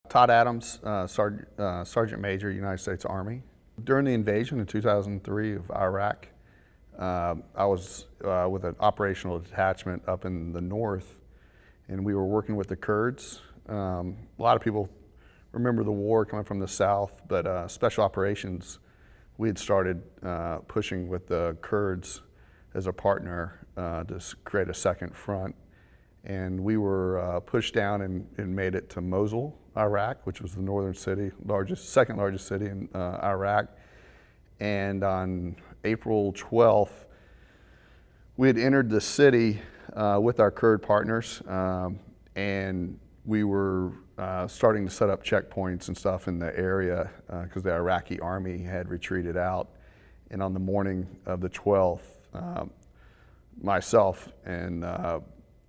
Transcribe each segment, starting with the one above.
Todd Adams, Sergeant Major, United States Army. During the invasion in 2003 of Iraq, I was with an operational detachment up in the north, and we were working with the Kurds. A lot of people remember the war coming from the south, but special operations, we had started pushing with the Kurds as a partner to create a second front. And we were pushed down and made it to Mosul, Iraq, which was the northern city, second largest city in Iraq. And on April 12th, we had entered the city with our Kurd partners, and we were starting to set up checkpoints and stuff in the area because the Iraqi army had retreated out. And on the morning of the 12th, myself and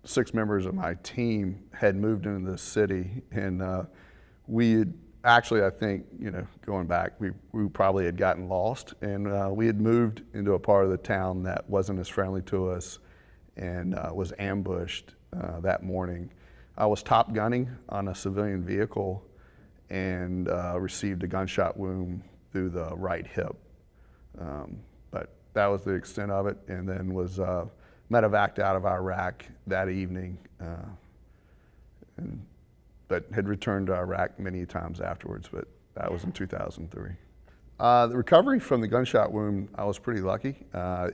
6 members of my team had moved into the city, and we had actually, I think, going back, we probably had gotten lost, and we had moved into a part of the town that wasn't as friendly to us and was ambushed that morning. I was top gunning on a civilian vehicle and received a gunshot wound through the right hip. But that was the extent of it, and then was medevaced out of Iraq that evening, but had returned to Iraq many times afterwards, but that was in 2003. The recovery from the gunshot wound, I was pretty lucky. A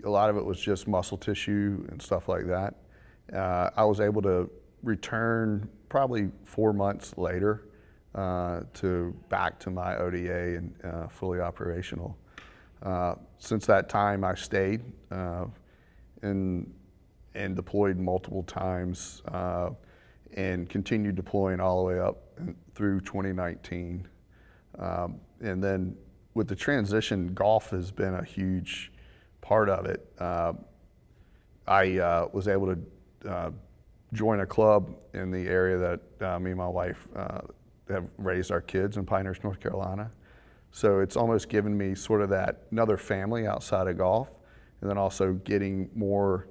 lot of it was just muscle tissue and stuff like that. I was able to return probably 4 months later back to my ODA and fully operational. Since that time, I stayed and deployed multiple times and continued deploying all the way up through 2019. And then with the transition, golf has been a huge part of it. I was able to join a club in the area that me and my wife have raised our kids in Pinehurst, North Carolina. So it's almost given me sort of that another family outside of golf, and then also getting more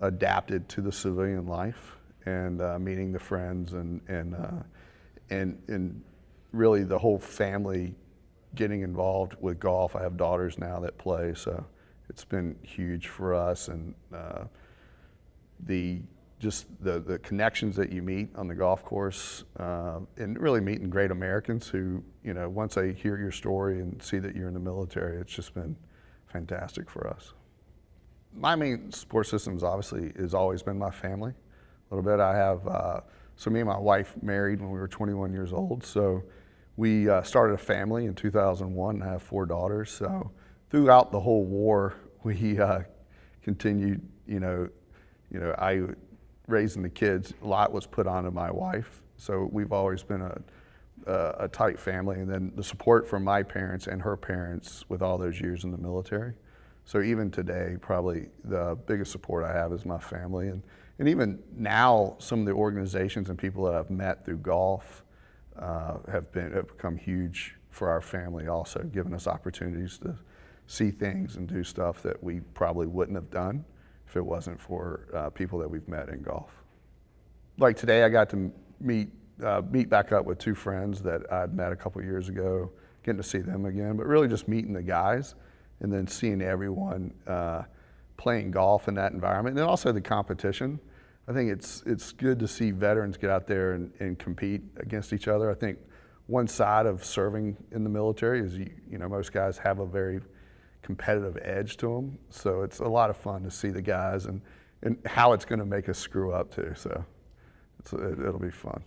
adapted to the civilian life and meeting the friends and really the whole family getting involved with golf. I have daughters now that play, so it's been huge for us, and the connections that you meet on the golf course, and really meeting great Americans who, once they hear your story and see that you're in the military, it's just been fantastic for us. My main support system has always been my family. A little bit, I have, so me and my wife married when we were 21 years old, so we started a family in 2001 and I have 4 daughters. So throughout the whole war, we continued, raising the kids, a lot was put onto my wife. So we've always been a tight family, and then the support from my parents and her parents with all those years in the military. So even today, probably the biggest support I have is my family. And even now, some of the organizations and people that I've met through golf have become huge for our family also, giving us opportunities to see things and do stuff that we probably wouldn't have done if it wasn't for people that we've met in golf. Like today, I got to meet back up with 2 friends that I'd met a couple years ago, getting to see them again, but really just meeting the guys and then seeing everyone playing golf in that environment, and also the competition. I think it's good to see veterans get out there and compete against each other. I think one side of serving in the military is, most guys have a very competitive edge to them. So it's a lot of fun to see the guys and how it's going to make us screw up too. So it'll be fun.